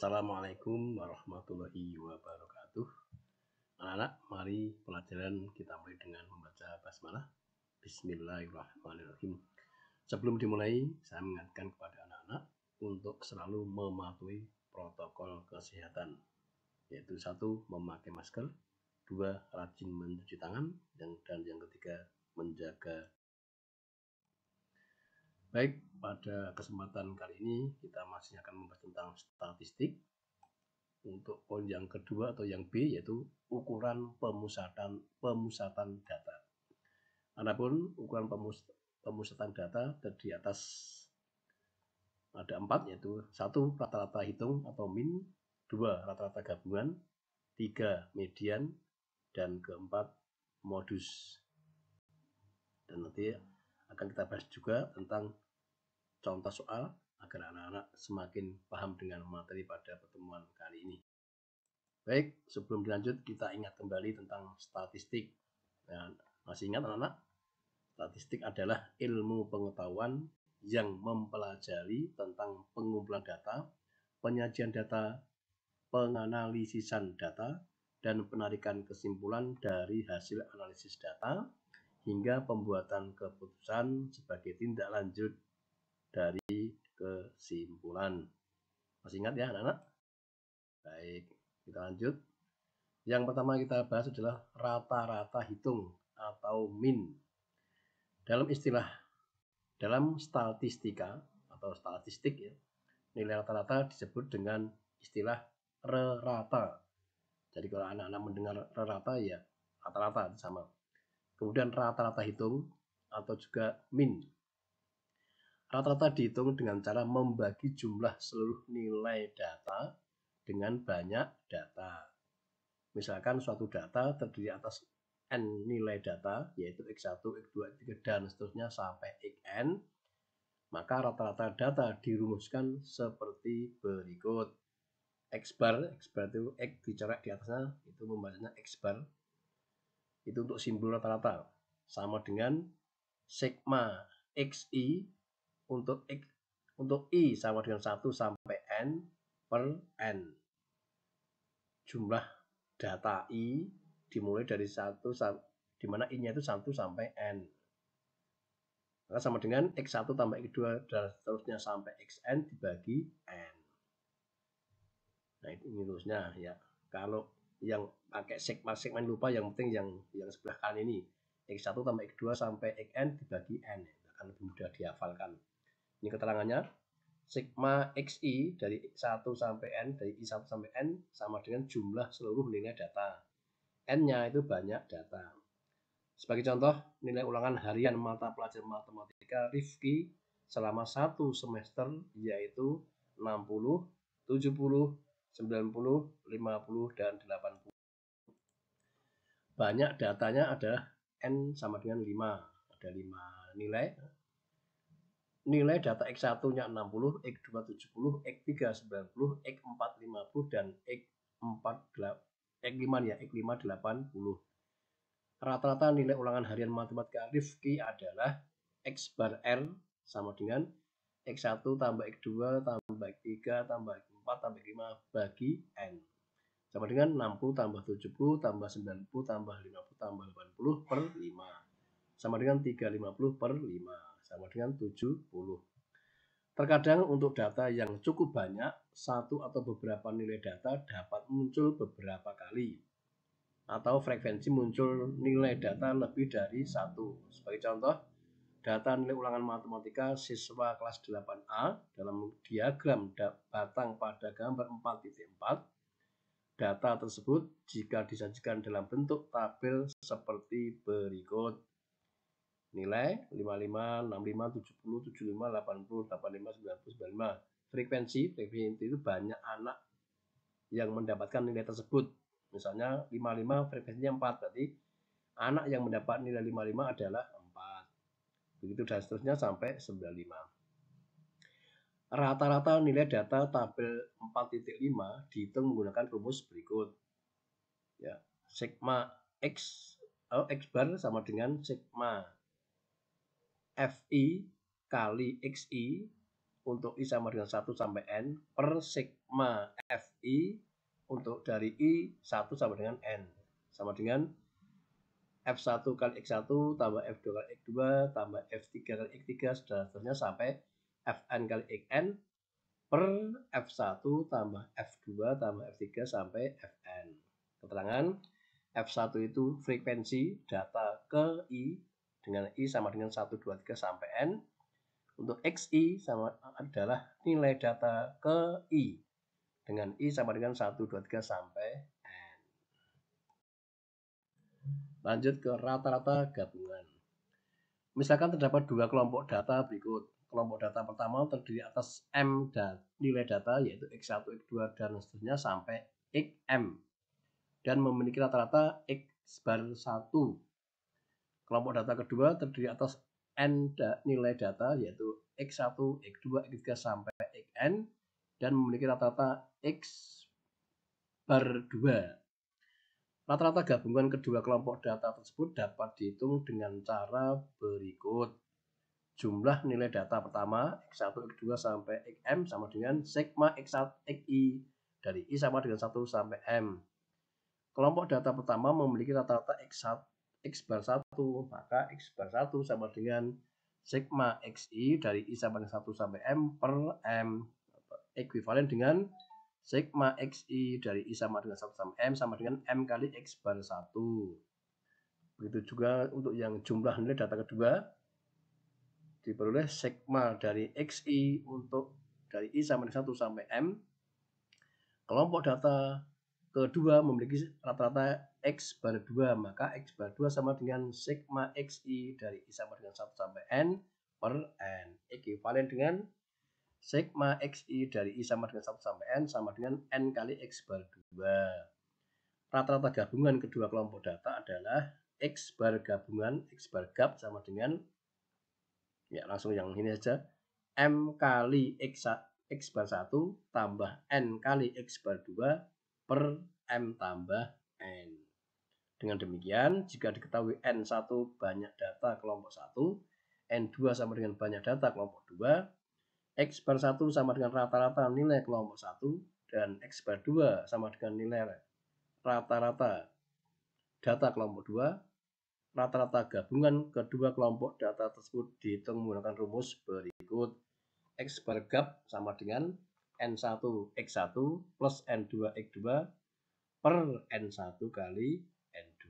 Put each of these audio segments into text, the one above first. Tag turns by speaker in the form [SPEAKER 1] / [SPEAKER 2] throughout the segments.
[SPEAKER 1] Assalamualaikum warahmatullahi wabarakatuh. Anak-anak, mari pelajaran kita mulai dengan membaca basmalah. Bismillahirrahmanirrahim. Sebelum dimulai, saya mengingatkan kepada anak-anak untuk selalu mematuhi protokol kesehatan, yaitu 1. Memakai masker, 2. Rajin mencuci tangan, dan yang ketiga menjaga. Baik, pada kesempatan kali ini kita masih akan membahas tentang statistik. Untuk poin yang kedua atau yang B, yaitu ukuran pemusatan data. Adapun ukuran pemusatan data di atas ada 4, yaitu 1. Rata-rata hitung atau min, 2. Rata-rata gabungan, 3. Median, dan keempat modus. Dan nanti akan kita bahas juga tentang contoh soal agar anak-anak semakin paham dengan materi pada pertemuan kali ini. Baik, sebelum dilanjut kita ingat kembali tentang statistik. Nah, masih ingat anak-anak? Statistik adalah ilmu pengetahuan yang mempelajari tentang pengumpulan data, penyajian data, penganalisisan data, dan penarikan kesimpulan dari hasil analisis data, hingga pembuatan keputusan sebagai tindak lanjut dari kesimpulan. Masih ingat ya anak-anak? Baik, kita lanjut. Yang pertama kita bahas adalah rata-rata hitung atau min. Dalam statistika atau statistik ya, nilai rata-rata disebut dengan istilah rata. Jadi kalau anak-anak mendengar rata ya rata-rata sama. Kemudian rata-rata hitung atau juga min. Rata-rata dihitung dengan cara membagi jumlah seluruh nilai data dengan banyak data. Misalkan suatu data terdiri atas n nilai data, yaitu X1, X2, X3, dan seterusnya sampai Xn, maka rata-rata data dirumuskan seperti berikut. X bar itu X dicoret di atasnya, itu membacanya X bar. Itu untuk simbol rata-rata. Sama dengan sigma XI untuk I sama dengan 1 sampai N per N. Jumlah data I dimulai dari 1 di mana I-nya itu 1 sampai N. Maka sama dengan X1 tambah X2 dan seterusnya sampai Xn dibagi N. Nah, ini rumusnya ya. Kalau yang pakai sigma lupa, yang penting yang sebelah kanan ini. X1 tambah X2 sampai Xn dibagi N. Akan lebih mudah dihafalkan. Ini keterangannya. Sigma XI dari 1 sampai N, dari I1 sampai N sama dengan jumlah seluruh nilai data. N-nya itu banyak data. Sebagai contoh, nilai ulangan harian mata pelajaran matematika Rifki selama 1 semester yaitu 60, 70, 90, 50, dan 80. Banyak datanya adalah N sama dengan 5. Ada 5 nilai. Nilai data X1-nya 60, X2 70, X3 90, X4 50, dan X5 80. Rata-rata nilai ulangan harian matematika Rifki adalah X bar R sama dengan X1 tambah X2 tambah X3 tambah X4 tambah X5 bagi N. Sama dengan 60 tambah 70 tambah 90 tambah 50 tambah 80 per 5. Sama dengan 350 per 5. Sama dengan 70. Terkadang untuk data yang cukup banyak, satu atau beberapa nilai data dapat muncul beberapa kali. Atau frekuensi muncul nilai data lebih dari 1. Sebagai contoh, data nilai ulangan matematika siswa kelas 8A dalam diagram batang pada gambar 4.4. Data tersebut jika disajikan dalam bentuk tabel seperti berikut. Nilai 55, 65, 70, 75, 80, 85, 90, 95. Frekuensi itu banyak anak yang mendapatkan nilai tersebut. Misalnya 55 frekuensinya 4, berarti anak yang mendapat nilai 55 adalah 4. Begitu dan seterusnya sampai 95. Rata-rata nilai data tabel 4.5 dihitung menggunakan rumus berikut. Ya, sigma X bar sama dengan sigma Fi kali Xi untuk I sama dengan 1 sampai N per sigma Fi untuk dari I 1 sama dengan N sama dengan F1 kali X1 tambah F2 kali X2 tambah F3 kali X3 seterusnya sampai Fn kali Xn per F1 tambah F2 tambah F3 sampai Fn. Keterangan F1 itu frekuensi data ke I dengan I sama dengan 1, 2, 3 sampai N. Untuk XI sama adalah nilai data ke I dengan I sama dengan 1, 2, 3 sampai N. Lanjut ke rata-rata gabungan. Misalkan terdapat dua kelompok data berikut. Kelompok data pertama terdiri atas M dan nilai data yaitu X1, X2 dan seterusnya sampai Xm dan memiliki rata-rata X bar 1. Kelompok data kedua terdiri atas N nilai data yaitu X1, X2, X3 sampai Xn dan memiliki rata-rata X bar 2. Rata-rata gabungan kedua kelompok data tersebut dapat dihitung dengan cara berikut. Jumlah nilai data pertama X1, X2 sampai Xm sama dengan sigma X1, Xi dari I sama dengan 1 sampai M. Kelompok data pertama memiliki rata-rata X bar 1, maka X bar 1 sama dengan sigma Xi dari I sama dengan 1 sampai M per M. Ekuivalen dengan sigma Xi dari I sama dengan 1 sampai M sama dengan M kali X bar 1. Begitu juga untuk yang jumlah nilai data kedua, diperoleh sigma dari Xi untuk dari I sama dengan 1 sampai M. Kelompok data kedua memiliki rata-rata X bar 2, maka X bar 2 sama dengan sigma Xi dari I sama dengan 1 sampai N per N. Ekuivalen dengan sigma Xi dari I sama dengan 1 sampai N sama dengan N kali X bar 2. Rata-rata gabungan kedua kelompok data adalah X bar gabungan, X bar gap sama dengan, ya langsung yang ini saja, M kali X bar 1 tambah N kali X bar 2 per M tambah N. Dengan demikian, jika diketahui N1 banyak data kelompok 1, N2 sama dengan banyak data kelompok 2, X bar 1 sama dengan rata-rata nilai kelompok 1, dan X bar 2 sama dengan nilai rata-rata data kelompok 2, rata-rata gabungan kedua kelompok data tersebut dihitung menggunakan rumus berikut. X bar gap sama dengan N1 X1 plus N2 X2 per N1 kali N2.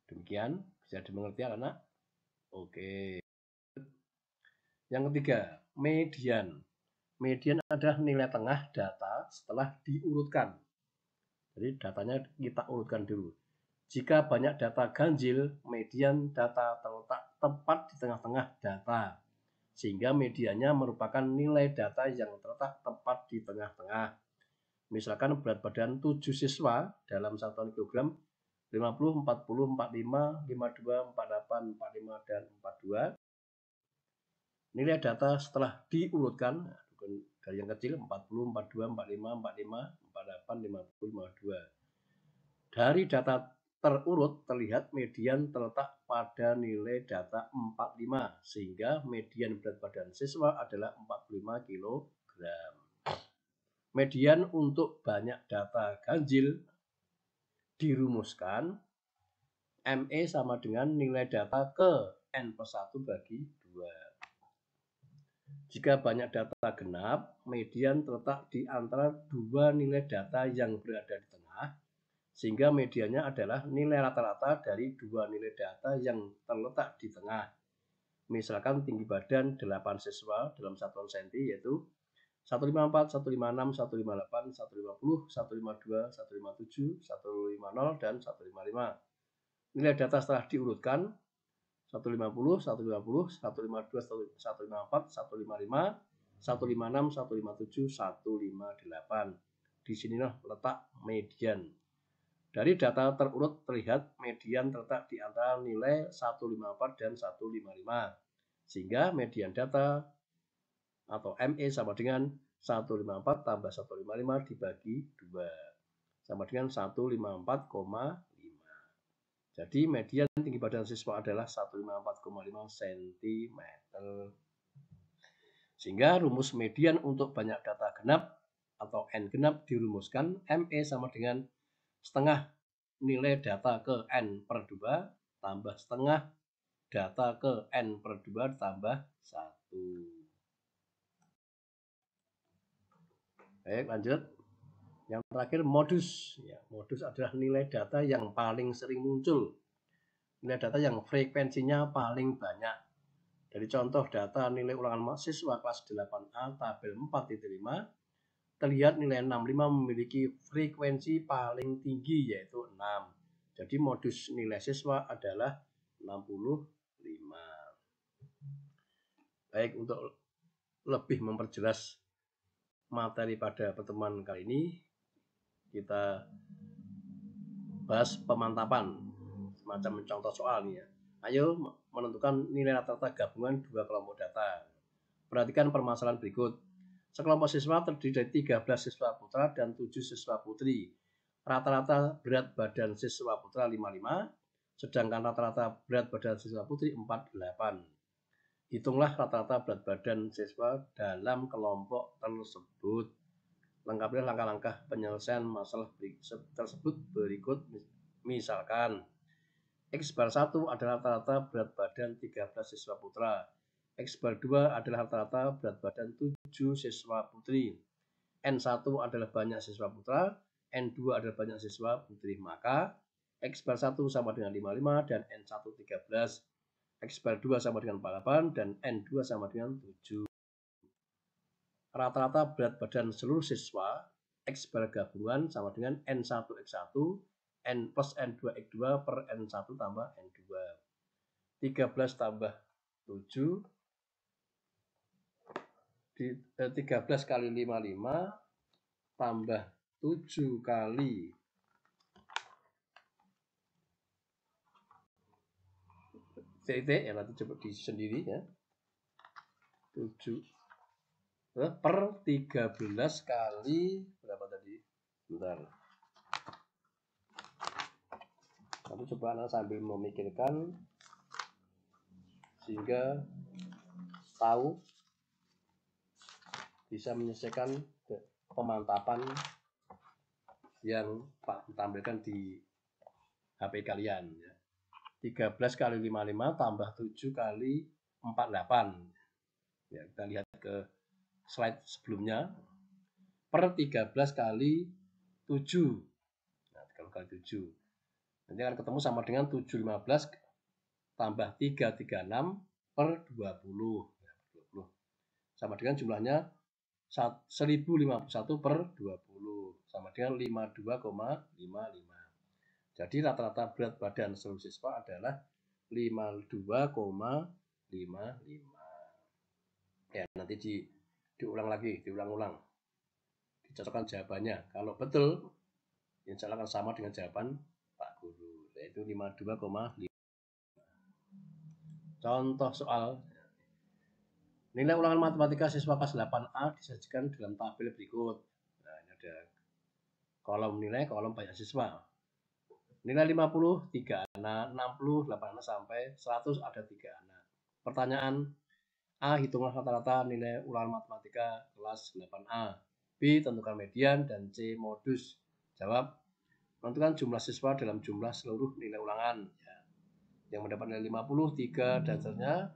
[SPEAKER 1] Demikian, bisa dimengerti anak? Oke. Yang ketiga, median. Median adalah nilai tengah data setelah diurutkan. Jadi datanya kita urutkan dulu. Jika banyak data ganjil, median data terletak tepat di tengah-tengah data, sehingga mediannya merupakan nilai data yang terletak tepat di tengah-tengah. Misalkan berat badan 7 siswa dalam satuan kilogram 50, 40, 45, 52, 48, 45, dan 42. Nilai data setelah diurutkan dari yang kecil 40, 42, 45, 45, 48, 50, 52. Dari data terurut terlihat median terletak pada nilai data 45 sehingga median berat badan siswa adalah 45 kg. Median untuk banyak data ganjil dirumuskan ME sama dengan nilai data ke N plus 1 bagi 2. Jika banyak data genap, median terletak di antara dua nilai data yang berada di tengah, sehingga mediannya adalah nilai rata-rata dari dua nilai data yang terletak di tengah. Misalkan tinggi badan 8 siswa dalam satuan senti yaitu 154, 156, 158, 150, 152, 157, 150, dan 155. Nilai data setelah diurutkan 150, 150, 152, 154, 155, 156, 157, 158. Di sinilah letak median. Dari data terurut terlihat median terletak di antara nilai 154 dan 155. Sehingga median data atau ME sama dengan 154 tambah 155 dibagi 2. Sama dengan 154,5. Jadi median tinggi badan siswa adalah 154,5 cm. Sehingga rumus median untuk banyak data genap atau N genap dirumuskan ME sama dengan setengah nilai data ke N per 2 tambah setengah data ke N per 2 tambah 1. Baik, lanjut. Yang terakhir modus. Ya, modus adalah nilai data yang paling sering muncul. Nilai data yang frekuensinya paling banyak. Dari contoh data nilai ulangan mahasiswa kelas 8A tabel 4.5, terlihat nilai 65 memiliki frekuensi paling tinggi yaitu 6. Jadi modus nilai siswa adalah 65. Baik, untuk lebih memperjelas materi pada pertemuan kali ini, kita bahas pemantapan, semacam contoh soal nih ya. Ayo menentukan nilai rata-rata gabungan dua kelompok data. Perhatikan permasalahan berikut. Sekelompok siswa terdiri dari 13 siswa putra dan 7 siswa putri. Rata-rata berat badan siswa putra 55, sedangkan rata-rata berat badan siswa putri 48. Hitunglah rata-rata berat badan siswa dalam kelompok tersebut. Lengkapilah langkah-langkah penyelesaian masalah tersebut berikut. Misalkan X bar 1 adalah rata-rata berat badan 13 siswa putra. X bar 2 adalah rata-rata berat badan 7 siswa putri. N1 adalah banyak siswa putra, N2 adalah banyak siswa putri. Maka X bar 1 sama dengan 55 dan N1 13. X bar 2 sama dengan 48 dan N2 sama dengan 7. Rata-rata berat badan seluruh siswa X bar gabungan sama dengan N1 X1 N plus N2 X2 per N1 tambah N2. 13 tambah 7 13 kali 55 tambah 7 kali titik ya, nanti coba di sendiri ya. 7 per 13 kali berapa tadi? Bentar. Nanti coba anak sambil memikirkan sehingga tahu bisa menyelesaikan pemantapan yang Pak tampilkan di HP kalian ya. 13 kali 55 tambah 7 kali 48. Ya, kita lihat ke slide sebelumnya. Per 13 kali 7. Nah, 13 kali 7. Nanti akan ketemu sama dengan 715 tambah 336 per 20. Sama dengan jumlahnya 1051 per 20. Sama dengan 52,55. Jadi rata-rata berat badan seluruh siswa adalah 52,55. Ya, nanti diulang lagi, diulang-ulang. Dicocokkan jawabannya. Kalau betul, insya Allah akan sama dengan jawaban Pak Guru, yaitu 52,5. Contoh soal. Nilai ulangan matematika siswa kelas 8A disajikan dalam tabel berikut. Nah, ini ada kolom nilai, kolom banyak siswa. Nilai 50, 3 anak, 60, 8 anak, sampai 100 ada 3 anak. Pertanyaan A, hitunglah rata-rata nilai ulangan matematika kelas 8A. B, tentukan median, dan C, modus. Jawab, menentukan jumlah siswa dalam jumlah seluruh nilai ulangan. Ya. Yang mendapat nilai 50, 3, dan seterusnya.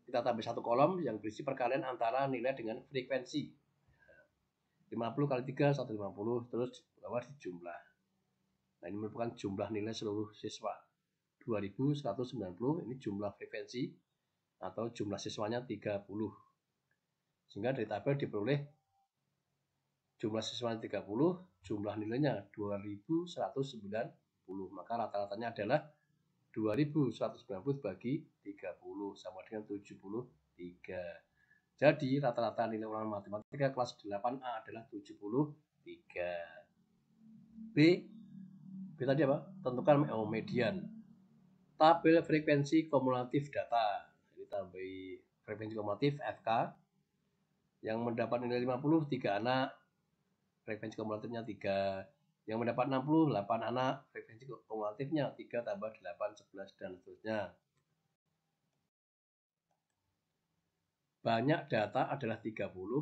[SPEAKER 1] Kita tambah satu kolom yang berisi perkalian antara nilai dengan frekuensi. 50 kali 3, 150, terus bawah di jumlah. Nah, ini merupakan jumlah nilai seluruh siswa. 2190, ini jumlah frekuensi atau jumlah siswanya 30. Sehingga dari tabel diperoleh jumlah siswanya 30, jumlah nilainya 2190. Maka rata-ratanya adalah 2190 bagi 30 sama dengan 73. Jadi rata-rata nilai ulangan matematika kelas 8A adalah 73. B tadi apa? Tentukan median. Tabel frekuensi kumulatif data. Ini tambahi frekuensi kumulatif FK. Yang mendapat nilai 50, 3 anak. Frekuensi kumulatifnya 3. Yang mendapat 60, 8 anak. Frekuensi kumulatifnya 3 tambah 8, 11, dan seterusnya. Banyak data adalah 30,